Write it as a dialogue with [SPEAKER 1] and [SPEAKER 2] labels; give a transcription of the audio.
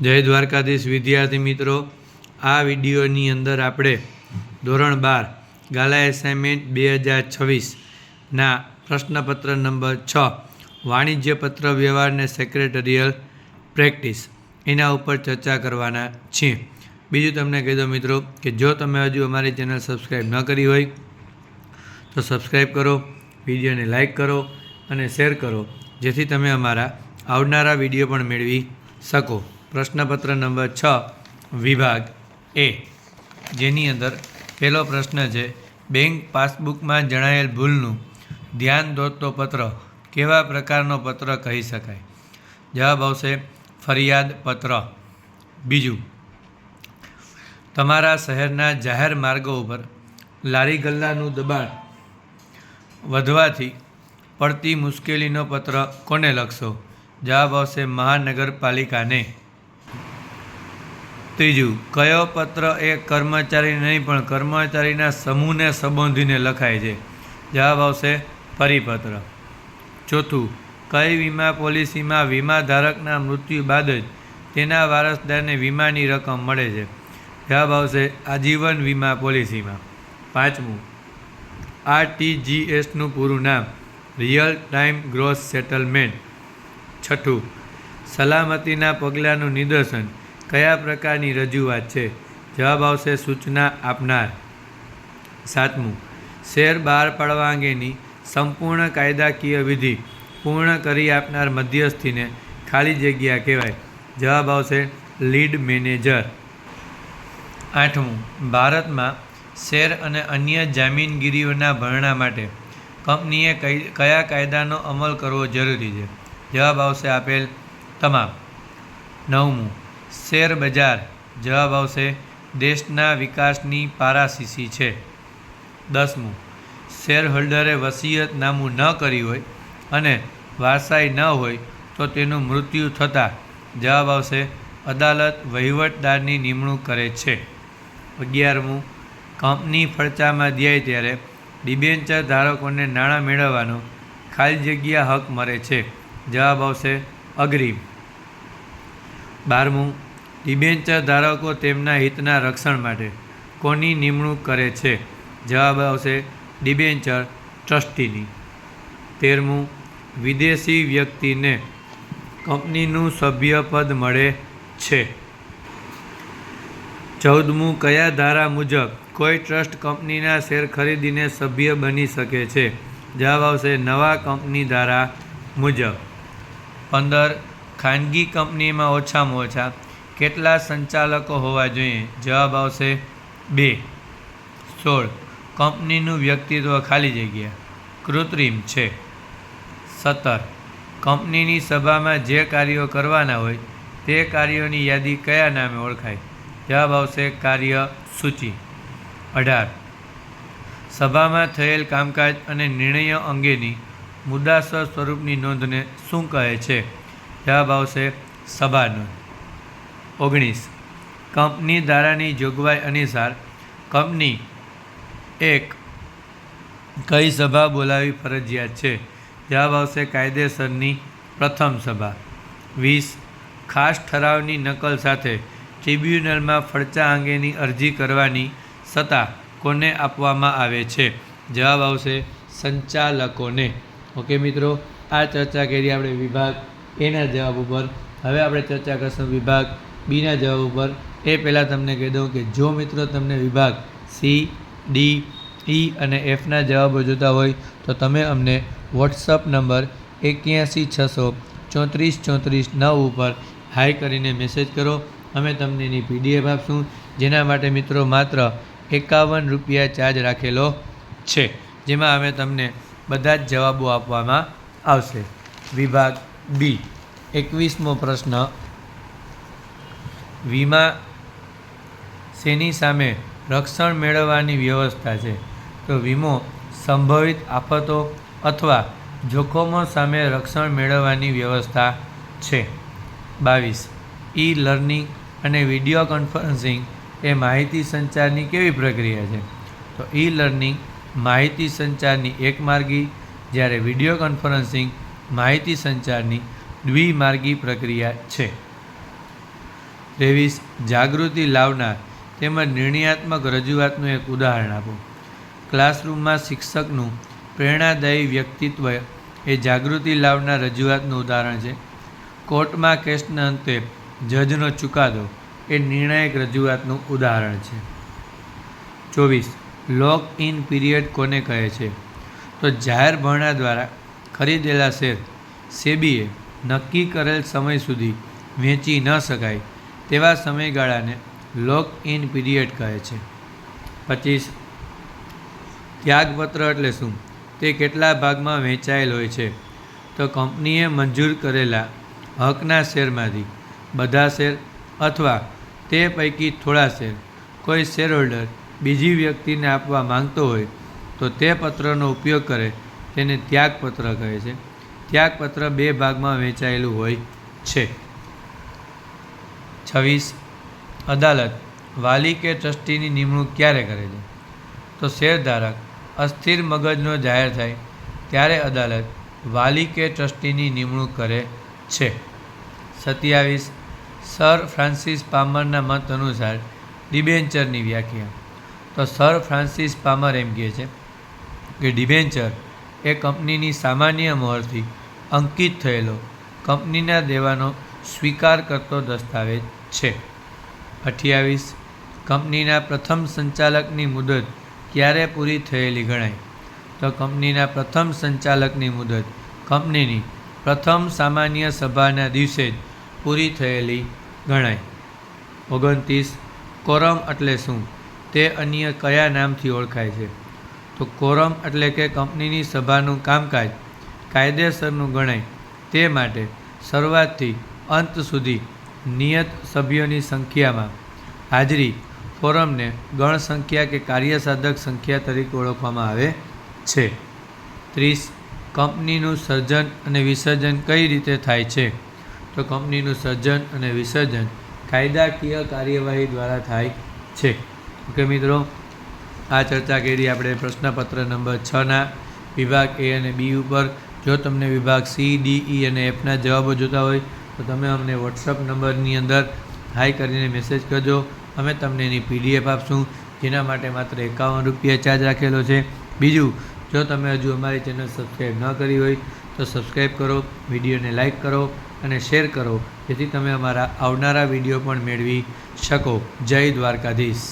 [SPEAKER 1] જય દ્વારકાધીશ વિદ્યાર્થી મિત્રો, આ વિડીયોની અંદર આપણે ધોરણ 12 ગાલા એસાઇનમેન્ટ 2026ના પ્રશ્નપત્ર નંબર 6 વાણિજ્ય પત્ર વ્યવહારને સેક્રેટરીયલ પ્રેક્ટિસ એના ઉપર ચર્ચા કરવાના છીએ. બીજું તમને કહી દો મિત્રો કે જો તમે હજુ અમારી ચેનલ સબસ્ક્રાઈબ ન કરી હોય તો સબસ્ક્રાઈબ કરો, વિડીયોને લાઈક કરો અને શેર કરો, જેથી તમે અમારા આવનારા વિડીયો પણ મેળવી શકો. પ્રશ્નપત્ર નંબર 6 વિભાગ એ, જેની અંદર પહેલો પ્રશ્ન છે, બેંક પાસબુકમાં જણાયેલ ભૂલનું ધ્યાન દોરતો પત્ર કેવા પ્રકારનો પત્ર કહી શકાય? જવાબ આવશે ફરિયાદ પત્ર. બીજું, તમારા શહેરના જાહેર માર્ગો ઉપર લારી ગલ્લાનું દબાણ વધવાથી પડતી મુશ્કેલીનો પત્ર કોને લખશો? જવાબ આવશે મહાનગરપાલિકાને. ત્રીજું, કયો પત્ર એ કર્મચારી નહીં પણ કર્મચારીના સમૂહને સંબોધીને લખાય છે? જવાબ આવશે પરિપત્ર. ચોથું, કઈ વીમા પોલિસીમાં વીમા ધારકના મૃત્યુ બાદ જ તેના વારસદારને વીમાની રકમ મળે છે? જવાબ આવશે આજીવન વીમા પોલિસીમાં. પાંચમું, RTGSનું પૂરું નામ રિયલ ટાઈમ ગ્રોસ સેટલમેન્ટ. છઠ્ઠું, સલામતીના પગલાંનું નિદર્શન કયા પ્રકારની રજૂઆત છે? જવાબ આવશે સૂચના આપનાર. સાતમું, શેર બહાર પાડવા અંગેની સંપૂર્ણ કાયદાકીય વિધિ પૂર્ણ કરી આપનાર મધ્યસ્થીને ખાલી જગ્યા કહેવાય? જવાબ આવશે લીડ મેનેજર. આઠમું, ભારતમાં શેર અને અન્ય જામીનગીરીઓના ભરણા માટે કંપનીએ કયા કાયદાનો અમલ કરવો જરૂરી છે? જવાબ આવશે આપેલ તમામ. નવમું, શેર બજાર જવાબ આવશે દેશના વિકાસની પારાશીશી છે. 10મું, શેર હોલ્ડરે વસિયતનામું ન કર્યું હોય અને વારસાઈ ન હોય તો તેનું મૃત્યુ થતાં જવાબ આવશે અદાલત વહીવટદારની નિમણૂક કરે છે. 11મું, કંપની ફડચામાં જાય ત્યારે ડિબેન્ચર ધારકોને નાણાં મેળવવાનો ખાલી જગ્યા હક મળે છે? જવાબ આવશે અગ્રીમ. 12મું, ડિબેન્ચર ધારકો તેમના હિતના રક્ષણ માટે કોની નિમણૂક કરે છે? જવાબ આવશે ડિબેન્ચર ટ્રસ્ટીની. 13મું, વિદેશી વ્યક્તિને કંપનીનું સભ્યપદ મળે છે? 14મું, કયા ધારા મુજબ કોઈ ટ્રસ્ટ કંપનીના શેર ખરીદીને સભ્ય બની શકે છે? જવાબ આવશે નવા કંપની ધારા મુજબ. 15, ખાનગી કંપનીમાં ઓછામાં ઓછા કેટલા સંચાલકો હોવા જોઈએ? જવાબ આવશે 2. 16, કંપનીનું વ્યક્તિત્વ ખાલી જગ્યા કૃત્રિમ છે? 17, કંપનીની સભામાં જે કાર્યો કરવાના હોય તે કાર્યોની યાદી કયા નામે ઓળખાય? જવાબ આવશે કાર્યસૂચિ. 18, સભામાં થયેલ કામકાજ અને નિર્ણયો અંગેની મુદ્દાસર સ્વરૂપની નોંધને શું કહે છે? જવાબ આવશે સભા નોંધ. 19, કંપની ધારાની જોગવાઈ અનુસાર કંપની એક કઈ સભા બોલાવવી ફરજિયાત છે? જવાબ આવશે કાયદેસરની પ્રથમ સભા. 20, ખાસ ઠરાવની નકલ સાથે ટ્રિબ્યુનલમાં ફડચા અંગેની અરજી કરવાની સત્તા કોને આપવામાં આવે છે? જવાબ આવશે સંચાલકોને. ઓકે મિત્રો, આ ચર્ચા કરી આપણે વિભાગ એના જવાબ ઉપર. હવે આપણે ચર્ચા કરશું વિભાગ બીના જવાબ ઉપર. એ પહેલાં તમને કહી દઉં કે જો મિત્રો તમને વિભાગ સી, ડી, ઈ અને એફના જવાબો જોતા હોય તો તમે અમને વોટ્સઅપ નંબર 8160343439 ઉપર હાઈ કરીને મેસેજ કરો. અમે તમને એની PDF આપશું, જેના માટે મિત્રો માત્ર 51 રૂપિયા ચાર્જ રાખેલો છે, જેમાં અમે તમને બધા જ જવાબો આપવામાં આવશે. વિભાગ બી, 21મો પ્રશ્ન, વીમા શેની સામે રક્ષણ મેળવવાની વ્યવસ્થા છે? તો વીમો સંભવિત આફતો અથવા જોખમો સામે રક્ષણ મેળવવાની વ્યવસ્થા છે. 22, ઈ લર્નિંગ અને વિડીયો કોન્ફરન્સિંગ એ માહિતી સંચારની કેવી પ્રક્રિયા છે? તો ઈ લર્નિંગ માહિતી સંચારની એકમાર્ગી, જ્યારે વિડીયો કોન્ફરન્સિંગ માહિતી સંચારની દ્વિમાર્ગી પ્રક્રિયા છે. 23 જાગૃતિ લાવનાર તેમજ નિર્ણયાત્મક રજૂઆતનું એક ઉદાહરણ આપો. ક્લાસરૂમમાં શિક્ષકનું પ્રેરણાદાયી વ્યક્તિત્વ એ જાગૃતિ લાવનાર રજૂઆતનું ઉદાહરણ છે. કોર્ટમાં કેસના અંતે જજનો ચુકાદો એ નિર્ણાયક રજૂઆતનું ઉદાહરણ છે. 24 લોક ઇન પીરિયડ કોને કહે છે? તો જાહેર ભરણા દ્વારા ખરીદેલા શેર સેબીએ નક્કી કરેલ સમય સુધી વેચી ન શકાય તેવા સમયગાળાને લોક ઇન પીરિયડ કહે છે. 25 ત્યાગપત્ર એટલે શું? તે કેટલા ભાગમાં વહેંચાયેલ હોય છે? તો કંપનીએ મંજૂર કરેલા હકના શેરમાંથી બધા શેર અથવા તે પૈકી થોડા શેર કોઈ શેરહોલ્ડર બીજી વ્યક્તિને આપવા માંગતો હોય તો તે પત્રનો ઉપયોગ કરે તેને ત્યાગપત્ર કહે છે. ત્યાગપત્ર 2 ભાગમાં વહેંચાયેલું હોય છે. 26 અદાલત વાલી કે ટ્રસ્ટીની નિમણૂક ક્યારે કરે છે? તો શેરધારક અસ્થિર મગજનો જાહેર થાય ત્યારે અદાલત વાલી કે ટ્રસ્ટીની નિમણૂક કરે છે. 27 સર ફ્રાન્સિસ પામરના મત અનુસાર ડિબેન્ચરની વ્યાખ્યા. તો સર ફ્રાન્સિસ પામર એમ કહે છે કે ડિબેન્ચર એ કંપનીની સામાન્ય મોહરથી અંકિત થયેલો કંપનીના દેવાનો સ્વીકાર કરતો દસ્તાવેજ છે. 28 કંપનીના પ્રથમ સંચાલકની મુદત ક્યારે પૂરી થયેલી ગણાય? તો કંપનીના પ્રથમ સંચાલકની મુદત કંપનીની પ્રથમ સામાન્ય સભાના દિવસે જ પૂરી થયેલી ગણાય. 29 કોરમ એટલે શું? તે અન્ય કયા નામથી ઓળખાય છે? તો કોરમ એટલે કે કંપનીની સભાનું કામકાજ કાયદેસરનું ગણાય તે માટે શરૂઆતથી અંત સુધી નિયત સભ્યોની સંખ્યામાં હાજરી ફોરમને ગણ સંખ્યા કે કાર્યસાધક સંખ્યા તરીકે ઓળખવામાં આવે છે. 30 કંપનીનું સર્જન અને વિસર્જન કઈ રીતે થાય છે? તો કંપનીનું સર્જન અને વિસર્જન કાયદાકીય કાર્યવાહી દ્વારા થાય છે. ઓકે મિત્રો, આ ચર્ચા કરી આપણે પ્રશ્નપત્ર નંબર 6ના વિભાગ એ અને બી ઉપર. જો તમને વિભાગ સી, ડી, ઈ અને એફના જવાબો જોતા હોય તો તમે અમને વોટ્સઅપ નંબરની અંદર હાઈ કરીને મેસેજ કરજો. અમે તમને એની PDF આપશું, જેના માટે માત્ર 51 રૂપિયા ચાર્જ રાખેલો છે. બીજું, જો તમે હજુ અમારી ચેનલ સબસ્ક્રાઈબ ન કરી હોય તો સબસ્ક્રાઈબ કરો, વિડીયોને લાઇક કરો અને શેર કરો, જેથી તમે અમારા આવનારા વિડીયો પણ મેળવી શકો. જય દ્વારકાધીશ.